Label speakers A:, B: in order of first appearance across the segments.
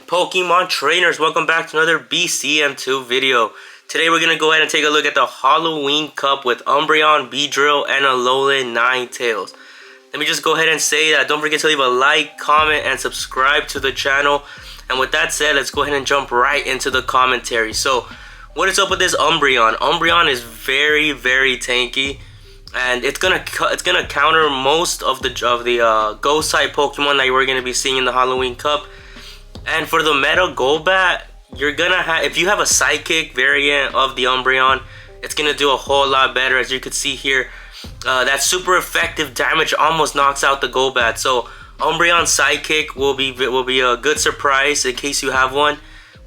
A: Pokemon trainers, welcome back to another BCM2 video. Today we're going to go ahead and take a look at the Halloween Cup with Umbreon, Beedrill, and Alolan Ninetails. Let me just go ahead and say that don't forget to leave a like, comment, and subscribe to the channel. And with that said, let's go ahead and jump right into the commentary. So, what is up with this Umbreon? Umbreon is very tanky, and it's gonna counter most of the Ghost type Pokemon that we're gonna be seeing in the Halloween Cup. And for the Meta Golbat, you're gonna have, if you have a Psychic variant of the Umbreon, it's gonna do a whole lot better. As you can see here, that super effective damage almost knocks out the Golbat. So Umbreon Psychic will be a good surprise in case you have one,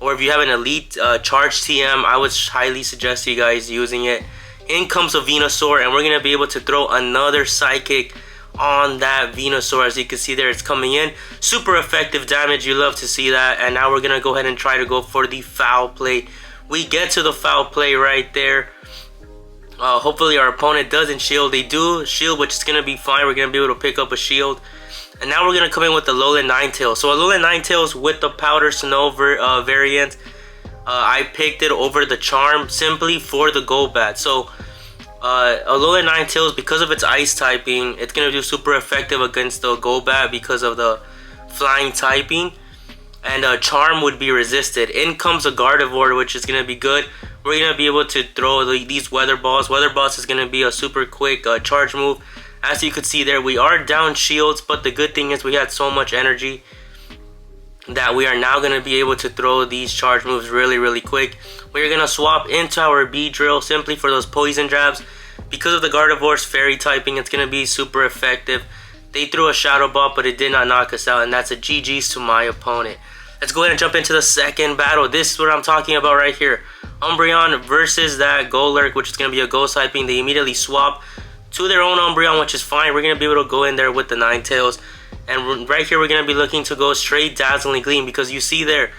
A: or if you have an elite charge TM, I would highly suggest you guys using it. In comes a Venusaur, and we're gonna be able to throw another Psychic on that Venusaur. As you can see there, it's coming in. Super effective damage, you love to see that. And now we're gonna go ahead and try to go for the foul play. We get to the foul play right there. Hopefully our opponent doesn't shield. They do shield, which is gonna be fine. We're gonna be able to pick up a shield. And now we're gonna come in with the Alolan Ninetails. So Alolan Ninetails with the Powder Snow variant, I picked it over the Charm simply for the Golbat. So Alolan Ninetails, because of its ice typing, it's gonna do super effective against the Golbat because of the flying typing, and Charm would be resisted. In comes a Gardevoir, which is gonna be good. We're gonna be able to throw these Weather Balls. Weather Balls is gonna be a super quick charge move. As you can see there, we are down shields, but the good thing is we had so much energy that we are now going to be able to throw these charge moves really quick. We're going to swap into our Beedrill simply for those poison jabs. Because of the Gardevoir's fairy typing, it's going to be super effective. They threw a Shadow Ball, but it did not knock us out, and that's a GG's to my opponent. Let's go ahead and jump into the second battle. This is what I'm talking about right here. Umbreon versus that Golurk, which is going to be a Ghost typing. They immediately swap to their own Umbreon, which is fine. We're going to be able to go in there with the Ninetales. And right here, we're going to be looking to go straight Dazzling Gleam, because you see there,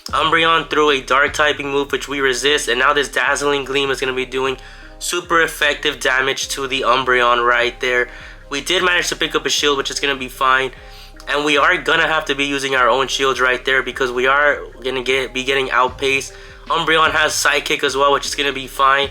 A: Umbreon threw a Dark typing move, which we resist. And now this Dazzling Gleam is going to be doing super effective damage to the Umbreon right there. We did manage to pick up a shield, which is going to be fine. And we are going to have to be using our own shields right there, because we are going to be getting outpaced. Umbreon has Psychic as well, which is going to be fine.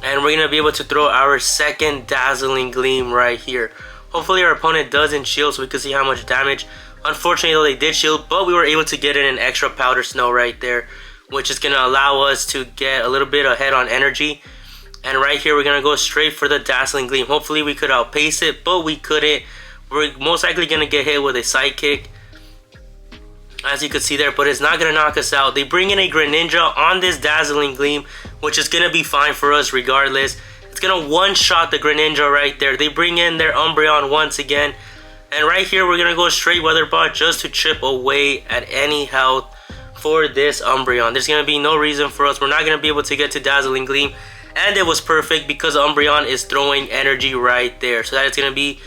A: And we're going to be able to throw our second Dazzling Gleam right here. Hopefully our opponent doesn't shield so we can see how much damage. Unfortunately though, they did shield, but we were able to get in an extra Powder Snow right there, which is going to allow us to get a little bit ahead on energy. And right here we're going to go straight for the Dazzling Gleam. Hopefully we could outpace it, but we couldn't. We're most likely going to get hit with a Psychic, as you can see there, but it's not going to knock us out. They bring in a Greninja on this Dazzling Gleam, which is going to be fine for us regardless. It's going to one-shot the Greninja right there. They bring in their Umbreon once again. And right here, we're going to go straight Weather Ball just to chip away at any health for this Umbreon. There's going to be no reason for us. We're not going to be able to get to Dazzling Gleam. And it was perfect because Umbreon is throwing energy right there. So that is going to be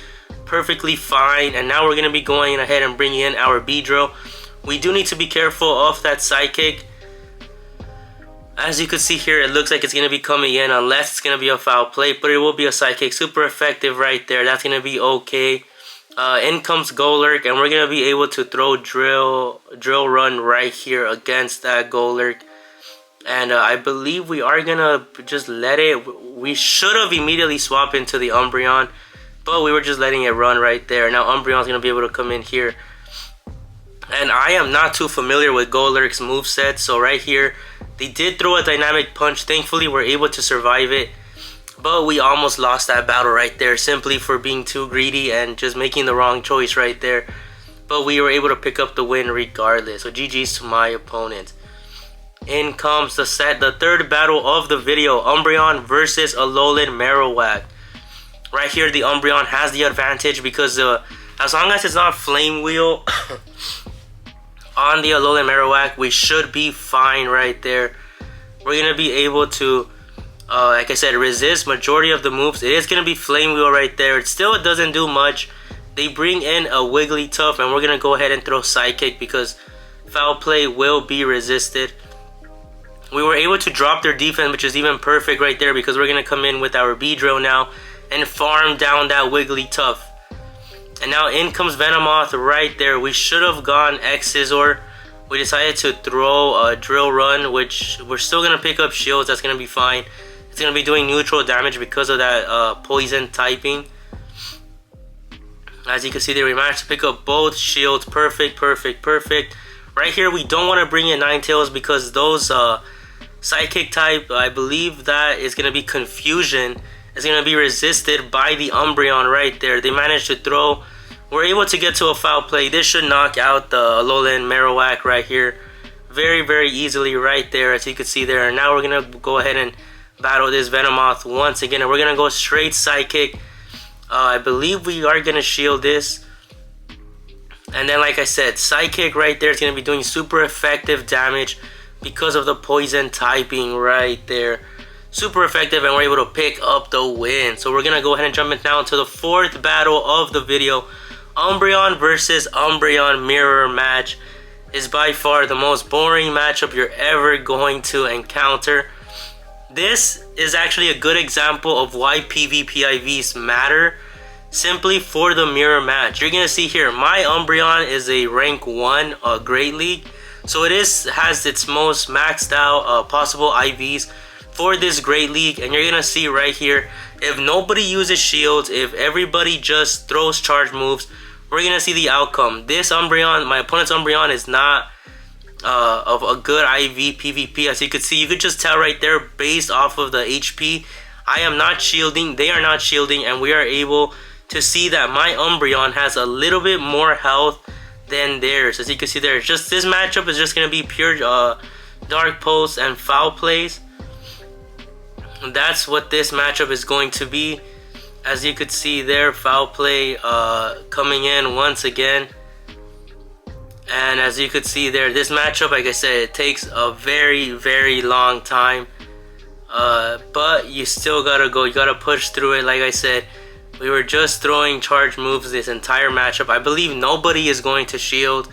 A: perfectly fine. And now we're going to be going ahead and bringing in our Beedrill. We do need to be careful of that Psychic. As you can see here, it looks like it's going to be coming in unless it's going to be a foul play, but it will be a Psychic. Super effective right there. That's going to be okay. In comes Golurk, and we're going to be able to throw Drill Run right here against that Golurk. And I believe we are going to just let it. We should have immediately swapped into the Umbreon, but we were just letting it run right there. Now Umbreon is going to be able to come in here. And I am not too familiar with Golurk's moveset, so right here, they did throw a Dynamic Punch. Thankfully, we're able to survive it. But we almost lost that battle right there simply for being too greedy and just making the wrong choice right there. But we were able to pick up the win regardless. So GG's to my opponent. In comes the third battle of the video. Umbreon versus Alolan Marowak. Right here, the Umbreon has the advantage because as long as it's not Flame Wheel on the Alolan Marowak, we should be fine right there. We're going to be able to, like I said, resist majority of the moves. It is going to be Flame Wheel right there. It still doesn't do much. They bring in a Wigglytuff, and we're going to go ahead and throw Psychic because foul play will be resisted. We were able to drop their defense, which is even perfect right there because we're going to come in with our Beedrill now and farm down that Wigglytuff. And now in comes Venomoth right there. We should have gone X-Scissor, we decided to throw a Drill Run, which we're still going to pick up shields. That's going to be fine. It's going to be doing neutral damage because of that poison typing. As you can see there, we managed to pick up both shields. Perfect, perfect, perfect. Right here, we don't want to bring in Ninetales because those Psychic type, I believe that is going to be Confusion. It's going to be resisted by the Umbreon right there. They managed to throw. We're able to get to a foul play. This should knock out the Alolan Marowak right here. Very, very easily right there, as you can see there. And now we're going to go ahead and battle this Venomoth once again. And we're going to go straight Psychic. I believe we are going to shield this. And then, like I said, Psychic right there is going to be doing super effective damage because of the poison typing right there. Super effective, and we're able to pick up the win. So we're going to go ahead and jump in now into the fourth battle of the video. Umbreon versus Umbreon mirror match is by far the most boring matchup you're ever going to encounter. This is actually a good example of why PvP/IVs matter, simply for the mirror match. You're gonna see here, my Umbreon is a rank 1 Great League, so it has its most maxed out possible IVs for this Great League. And you're gonna see right here, if nobody uses shields, if everybody just throws charge moves, we're gonna see the outcome. This Umbreon, my opponent's Umbreon, is not of a good IV PvP. As you can see, you could just tell right there based off of the HP. I am not shielding, they are not shielding, and we are able to see that my Umbreon has a little bit more health than theirs. As you can see there, just this matchup is just going to be pure dark pulse and foul plays. And that's what this matchup is going to be. As you could see there, foul play coming in once again. And as you could see there, this matchup, like I said, it takes a very, very long time. But you still gotta go, you gotta push through it. Like I said, we were just throwing charge moves this entire matchup. I believe nobody is going to shield.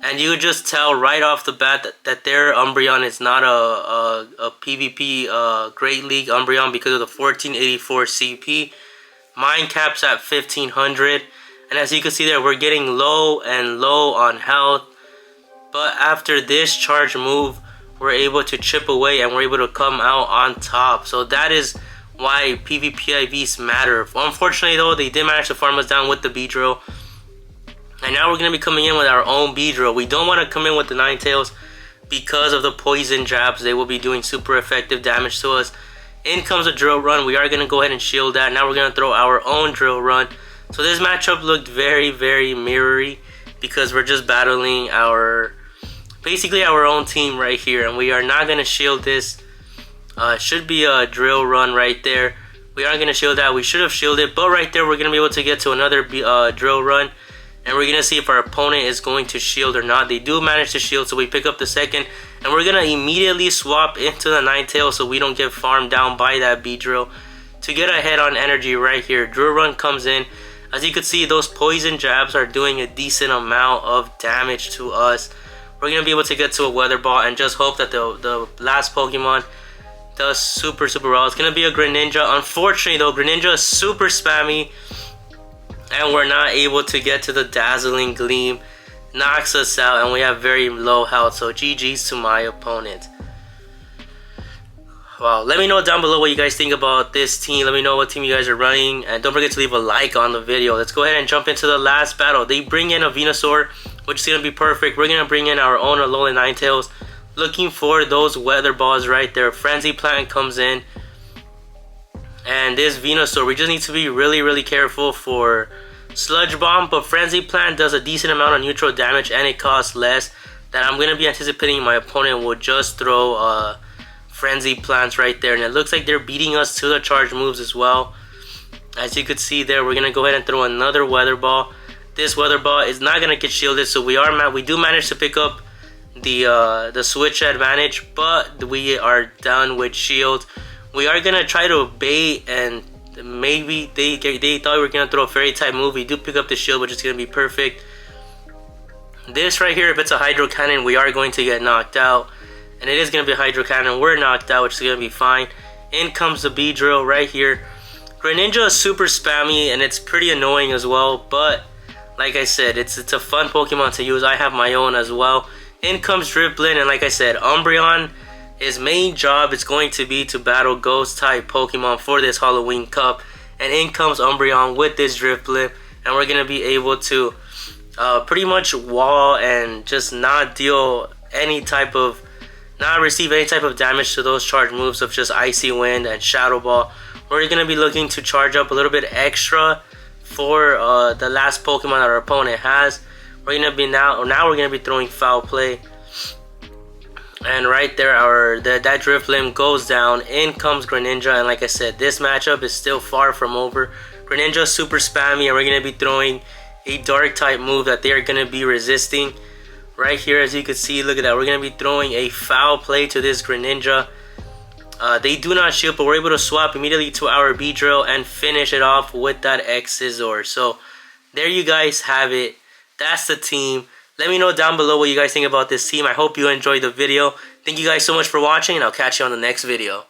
A: And you could just tell right off the bat that their Umbreon is not a PvP Great League Umbreon because of the 1484 CP. Mine caps at 1500. And as you can see there, we're getting low and low on health. But after this charge move, we're able to chip away and we're able to come out on top. So that is why PvP/IVs matter. Unfortunately though, they did manage to farm us down with the Beedrill. And now we're going to be coming in with our own Beedrill. We don't want to come in with the Ninetales because of the poison jabs. They will be doing super effective damage to us. In comes a Drill Run. We are going to go ahead and shield that. Now we're going to throw our own Drill Run. So this matchup looked very, very mirrory because we're just battling basically our own team right here. And we are not going to shield this. Should be a Drill Run right there. We aren't going to shield that. We should have shielded. But right there, we're going to be able to get to another Drill Run. And we're going to see if our opponent is going to shield or not. They do manage to shield, so we pick up the second. And we're going to immediately swap into the Ninetales so we don't get farmed down by that Beedrill to get ahead on energy right here. Drill Run comes in. As you can see, those poison jabs are doing a decent amount of damage to us. We're going to be able to get to a Weather Ball and just hope that the last Pokemon does super, super well. It's going to be a Greninja. Unfortunately, though, Greninja is super spammy. And we're not able to get to the Dazzling Gleam. Knocks us out and we have very low health. So GG's to my opponent. Wow, let me know down below what you guys think about this team. Let me know what team you guys are running. And don't forget to leave a like on the video. Let's go ahead and jump into the last battle. They bring in a Venusaur, which is going to be perfect. We're going to bring in our own Alolan Ninetales. Looking for those Weather Balls right there. Frenzy Plant comes in. And this Venusaur, we just need to be really, really careful for Sludge Bomb. But Frenzy Plant does a decent amount of neutral damage and it costs less. That I'm going to be anticipating my opponent will just throw Frenzy Plants right there. And it looks like they're beating us to the charge moves as well. As you could see there, we're going to go ahead and throw another Weather Ball. This Weather Ball is not going to get shielded. So we do manage to pick up the switch advantage. But we are done with shield. We are going to try to bait, and maybe they thought we were going to throw a fairy type move. We do pick up the shield, which is going to be perfect. This right here, if it's a Hydro Cannon, we are going to get knocked out. And it is going to be a Hydro Cannon. We're knocked out, which is going to be fine. In comes the Beedrill right here. Greninja is super spammy, and it's pretty annoying as well. But, like I said, it's a fun Pokemon to use. I have my own as well. In comes Drifblim, and like I said, Umbreon, his main job is going to be to battle ghost type Pokemon for this Halloween Cup. And in comes Umbreon with this Drifblim, and we're gonna be able to pretty much wall and just not receive any type of damage to those charge moves of just Icy Wind and Shadow Ball. We're gonna be looking to charge up a little bit extra for the last Pokemon that our opponent has. We're gonna be now we're gonna be throwing Foul Play, and right there that Drifblim goes down. In comes Greninja, and like I said, this matchup is still far from over. Greninja super spammy, and we're gonna be throwing a Dark type move that they are gonna be resisting. Right here, as you can see, look at that. We're gonna be throwing a Foul Play to this Greninja. They do not shield, but we're able to swap immediately to our Beedrill and finish it off with that X-Scissor. So there you guys have it. That's the team. Let me know down below what you guys think about this team. I hope you enjoyed the video. Thank you guys so much for watching, and I'll catch you on the next video.